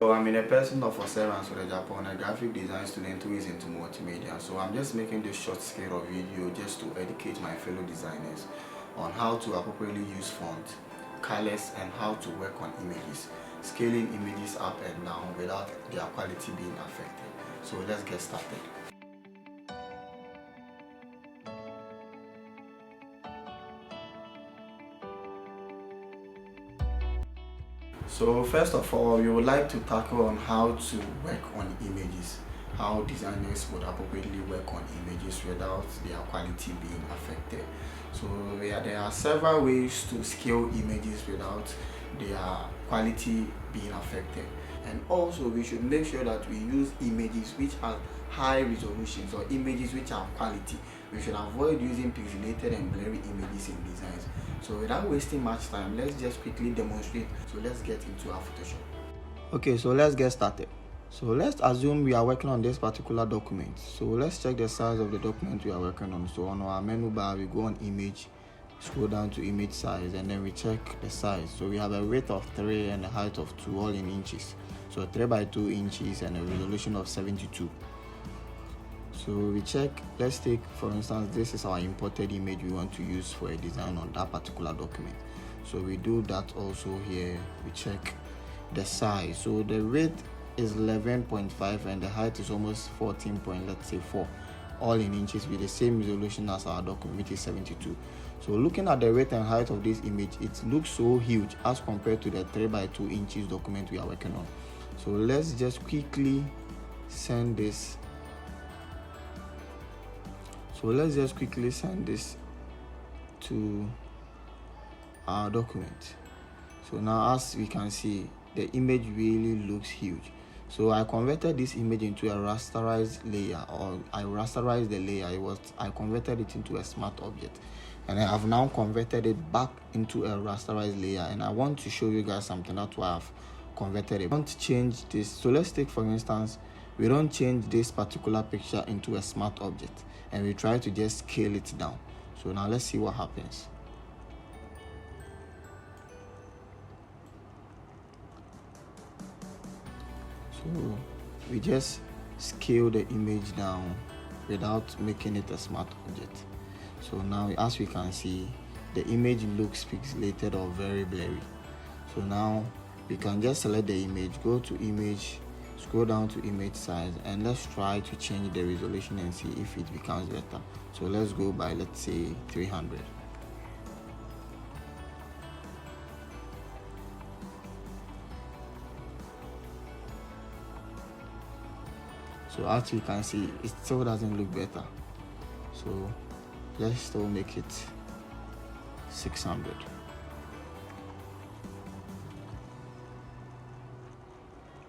So I'm in a person of Osera so the Japan, a graphic design student who is into multimedia. So I'm just making this short scale of video just to educate my fellow designers on how to appropriately use font, colors, and how to work on images, scaling images up and down without their quality being affected. So let's get started. So first of all, we would like to tackle on how to work on images, how designers would appropriately work on images without their quality being affected. So there are several ways to scale images without their quality being affected. And also we should make sure that we use images which have high resolutions or images which have quality. We should avoid using pixelated and blurry images in designs. So without wasting much time, let's just quickly demonstrate. So let's get into our Photoshop. Okay, so let's get started. So let's assume we are working on this particular document. So let's check the size of the document we are working on. So on our menu bar, we go on image, scroll down to image size, and then we check the size. So we have a width of 3 and a height of 2, all in inches. So 3 by 2 inches and a resolution of 72. So we check, let's take for instance, this is our imported image we want to use for a design on that particular document. So we do that also here. We check the size. So the width is 11.5 and the height is almost 14 point, let's say 4, all in inches with the same resolution as our document, which is 72. So looking at the width and height of this image, it looks so huge as compared to the 3 by 2 inches document we are working on. So let's just quickly send this. So let's just quickly send this to our document. So now as we can see, the image really looks huge. So I converted this image into a rasterized layer, or I rasterized the layer. I converted it into a smart object, and I have now converted it back into a rasterized layer. And I want to show you guys something. That's why I've converted it. I want to change this. So let's take for instance, we don't change this particular picture into a smart object, and we try to just scale it down. So now let's see what happens. So we just scale the image down without making it a smart object. So now as we can see, the image looks pixelated or very blurry. So now we can just select the image, go to image, scroll down to image size, and let's try to change the resolution and see if it becomes better. So let's go by, let's say, 300. So as you can see, it still doesn't look better. So let's still make it 600.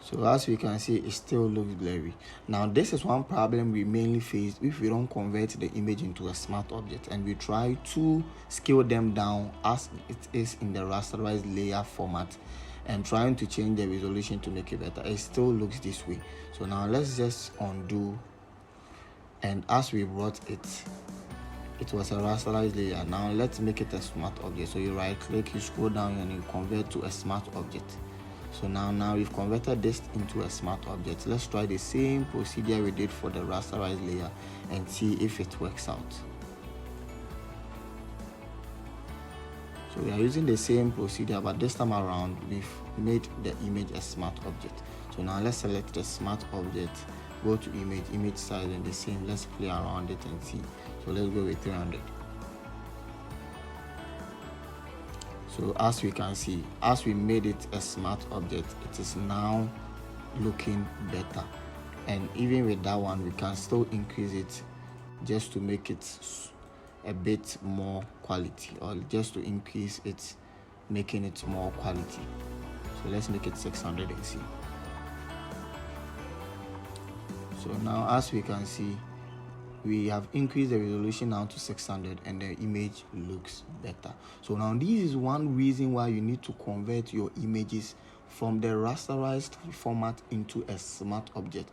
So as we can see, it still looks blurry. Now this is one problem we mainly face if we don't convert the image into a smart object and we try to scale them down as it is in the rasterized layer format and trying to change the resolution to make it better. It still looks this way. So now let's just undo, and as we brought it, it was a rasterized layer. Now let's make it a smart object. So you right click, you scroll down, and you convert to a smart object. So now we've converted this into a smart object. Let's try the same procedure we did for the rasterized layer and see if it works out. So we are using the same procedure, but this time around we've made the image a smart object. So now let's select the smart object, go to image size, and the same, let's play around it and see. So let's go with 300. So as we can see, as we made it a smart object, it is now looking better. And even with that one, we can still increase it just to make it a bit more quality, or just to increase it, making it more quality. So let's make it 600 and see. So now as we can see, we have increased the resolution now to 600 and the image looks better. So now this is one reason why you need to convert your images from the rasterized format into a smart object.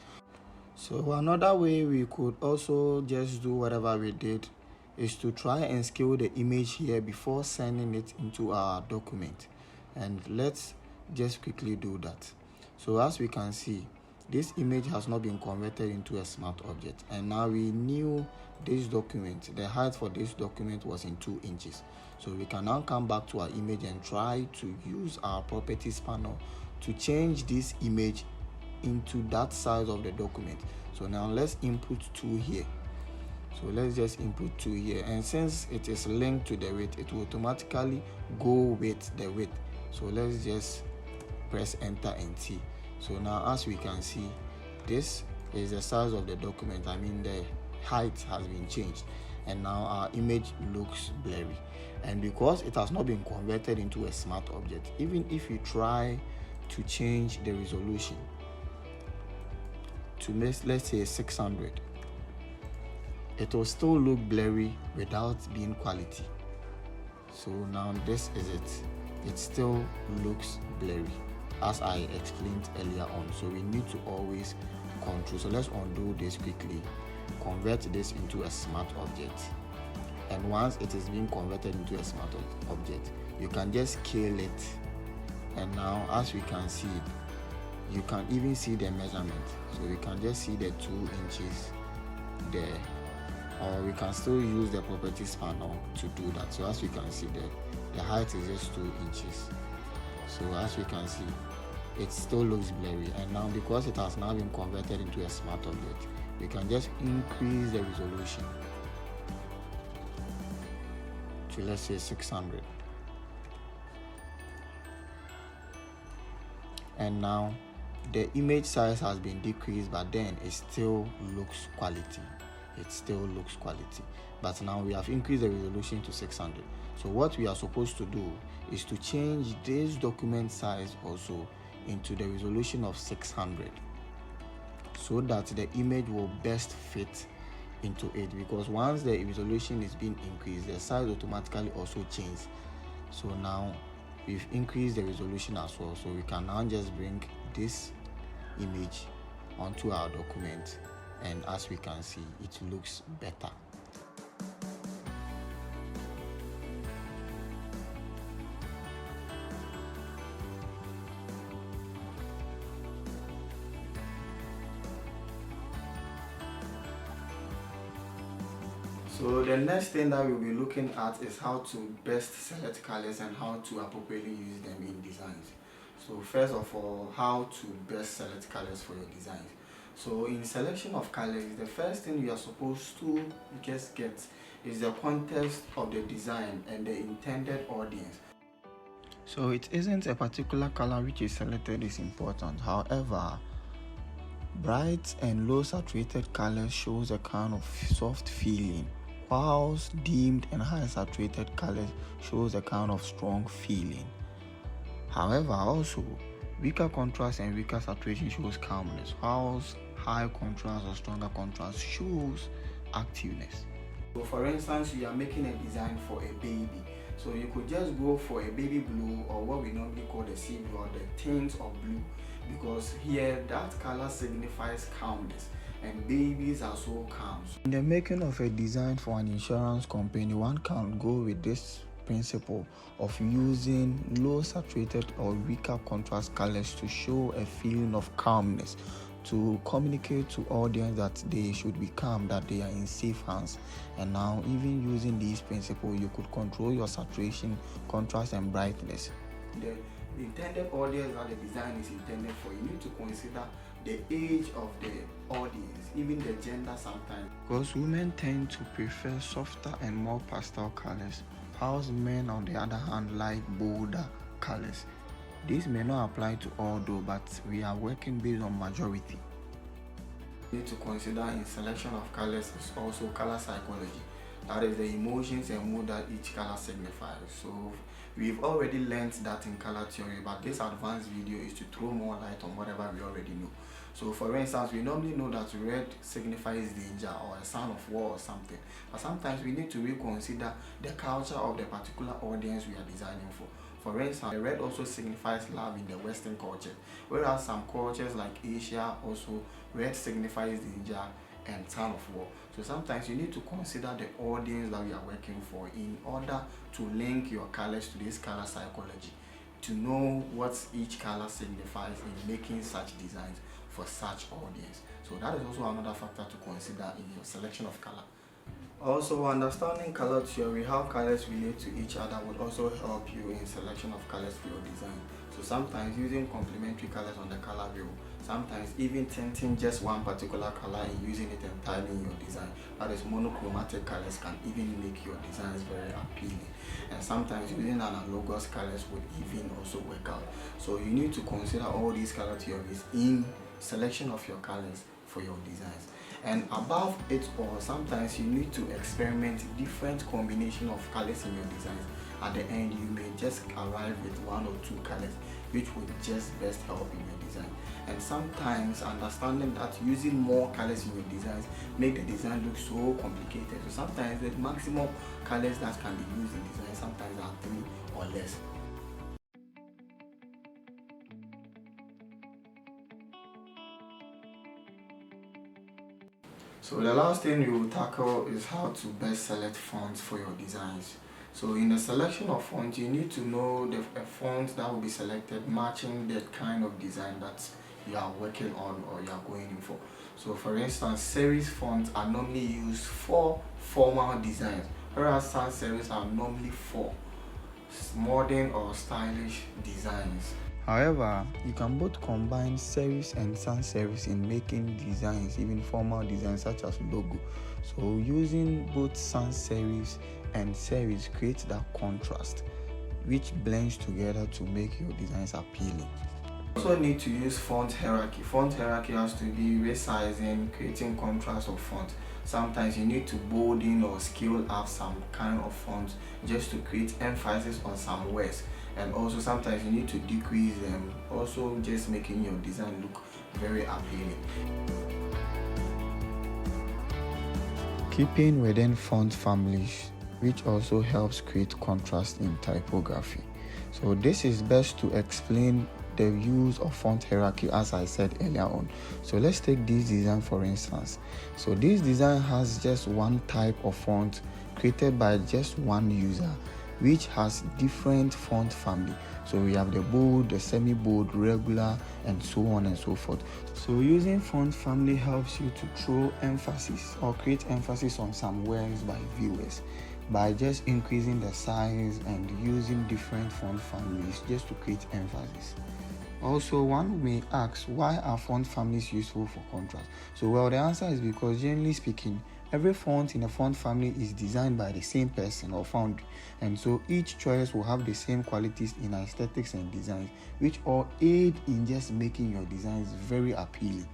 So another way we could also just do whatever we did is to try and scale the image here before sending it into our document. And let's just quickly do that. So as we can see, this image has not been converted into a smart object, and now we knew this document, the height for this document was in 2 inches. So we can now come back to our image and try to use our properties panel to change this image into that size of the document. So now let's input 2 here. So let's just input 2 here, and since it is linked to the width, it will automatically go with the width. So let's just press enter and see. So now as we can see, this is the size of the document. I mean, the height has been changed, and now our image looks blurry. And because it has not been converted into a smart object, even if you try to change the resolution to, let's say, 600, it will still look blurry without being quality. So now this is it. It still looks blurry, as I explained earlier on. So we need to always control. So let's undo this quickly, convert this into a smart object, and once it is being converted into a smart object, you can just scale it, and now as we can see, you can even see the measurement. So we can just see the 2 inches there, or we can still use the properties panel to do that. So as we can see, the height is just 2 inches. So as we can see, it still looks blurry, and now because it has now been converted into a smart object, we can just increase the resolution to, let's say, 600, and now the image size has been decreased, but then it still looks quality. It still looks quality, but now we have increased the resolution to 600. So what we are supposed to do is to change this document size also into the resolution of 600, so that the image will best fit into it, because once the resolution is being increased, the size automatically also changes. So now we've increased the resolution as well, so we can now just bring this image onto our document, and as we can see, it looks better. So the next thing that we'll be looking at is how to best select colors and how to appropriately use them in designs. So first of all, how to best select colors for your designs. So in selection of colors, the first thing you are supposed to just get is the context of the design and the intended audience. So it isn't a particular color which is selected is important. However, bright and low saturated colors shows a kind of soft feeling, whilst dimmed and high saturated colors shows a kind of strong feeling. However, also weaker contrast and weaker saturation shows calmness, whilst high contrast or stronger contrast shows activeness. So for instance, you are making a design for a baby, so you could just go for a baby blue, or what we normally call the sea blue, or the tints of blue, because here that color signifies calmness, and babies are so calm. In the making of a design for an insurance company, one can go with this principle of using low saturated or weaker contrast colors to show a feeling of calmness, to communicate to audience that they should be calm, that they are in safe hands. And now, even using these principles, you could control your saturation, contrast, and brightness. The intended audience that the design is intended for, you need to consider the age of the audience, even the gender sometimes, because women tend to prefer softer and more pastel colors, whilst men on the other hand like bolder colors. This may not apply to all though, but we are working based on majority. You need to consider in selection of colors is also color psychology. That is the emotions and mood that each color signifies. So we've already learned that in color theory, but this advanced video is to throw more light on whatever we already know. So for instance, we normally know that red signifies danger or a sign of war or something, but sometimes we need to reconsider the culture of the particular audience we are designing for. For instance, the red also signifies love in the Western culture, whereas some cultures like Asia also, red signifies danger and sign of war. So sometimes you need to consider the audience that you are working for in order to link your colors to this color psychology. to know what each color signifies in making such designs for such audience. So that is also another factor to consider in your selection of color. Also, understanding color theory, how colors relate to each other, would also help you in selection of colors for your design. So sometimes using complementary colors on the color wheel, sometimes even tinting just one particular color and using it entirely in your design, that is monochromatic colors, can even make your designs very appealing. And sometimes using analogous colors would even also work out. So you need to consider all these color theories in selection of your colors for your designs. And above it all, sometimes you need to experiment different combination of colors in your designs. At the end, you may just arrive with one or two colors which would just best help in your design. And sometimes understanding that using more colors in your designs make the design look so complicated. So sometimes the maximum colors that can be used in design sometimes are 3 or less. So the last thing we will tackle is how to best select fonts for your designs. So in the selection of fonts, you need to know the font that will be selected matching the kind of design that you are working on or you are going in for. So for instance, serif fonts are normally used for formal designs, whereas sans serifs are normally for modern or stylish designs. However, you can both combine serifs and sans serifs in making designs, even formal designs such as logo. So using both sans serifs and serifs creates that contrast, which blends together to make your designs appealing. You also need to use font hierarchy. Font hierarchy has to be resizing, creating contrast of font. Sometimes you need to bold in or scale up some kind of font just to create emphasis on some words. And also sometimes you need to decrease them, also just making your design look very appealing. Keeping within font families, which also helps create contrast in typography. So this is best to explain the use of font hierarchy, as I said earlier on. So let's take this design for instance. So this design has just one type of font created by just one user, which has different font family. So we have the bold, the semi-bold, regular, and so on and so forth. So using font family helps you to throw emphasis or create emphasis on some words by viewers by just increasing the size and using different font families just to create emphasis. Also, one may ask, why are font families useful for contrast? So well, the answer is because generally speaking, every font in a font family is designed by the same person or foundry, and so each choice will have the same qualities in aesthetics and designs, which all aid in just making your designs very appealing.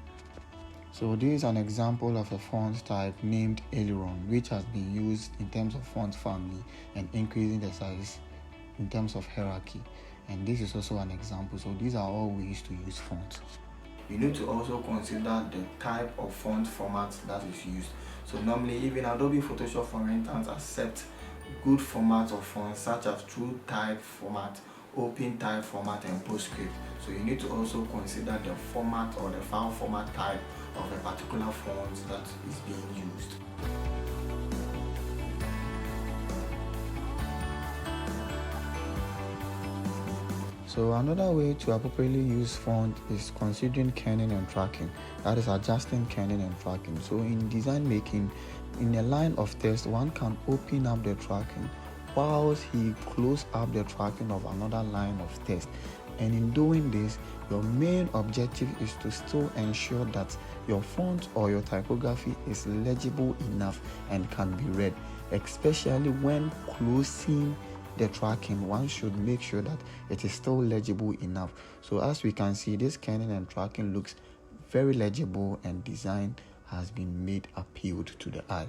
So this is an example of a font type named Aileron, which has been used in terms of font family and increasing the size in terms of hierarchy. And this is also an example. So these are all ways to use fonts. You need to also consider the type of font format that is used. So normally even Adobe Photoshop, for instance, accept good formats of fonts such as True Type format, Open Type format, and PostScript. So you need to also consider the format or the file format type of a particular font that is being used. So another way to appropriately use font is considering kerning and tracking, that is adjusting kerning and tracking. So in design making, in a line of text, one can open up the tracking whilst he close up the tracking of another line of text. And in doing this, your main objective is to still ensure that your font or your typography is legible enough and can be read, especially when closing the tracking. One should make sure that it is still legible enough. So as we can see, this kerning and tracking looks very legible and design has been made appealed to the eye.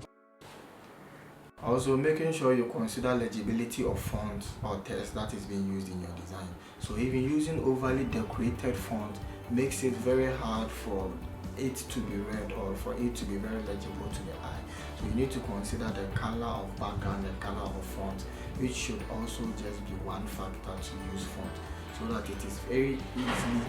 Also, making sure you consider legibility of fonts or text that is being used in your design. So even using overly decorated font makes it very hard for it to be read or for it to be very legible to the eye. So you need to consider the color of background and color of font, which should also just be one factor to use font, so that it is very easily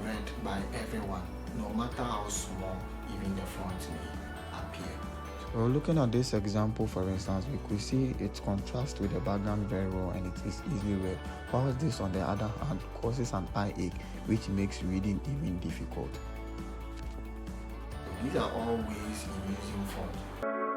read by everyone, no matter how small even the font may appear. So Well, looking at this example, for instance, we could see it contrasts with the background very well and it is easily read, while this, on the other hand, causes an eye ache, which makes reading even difficult. These are all ways in using font.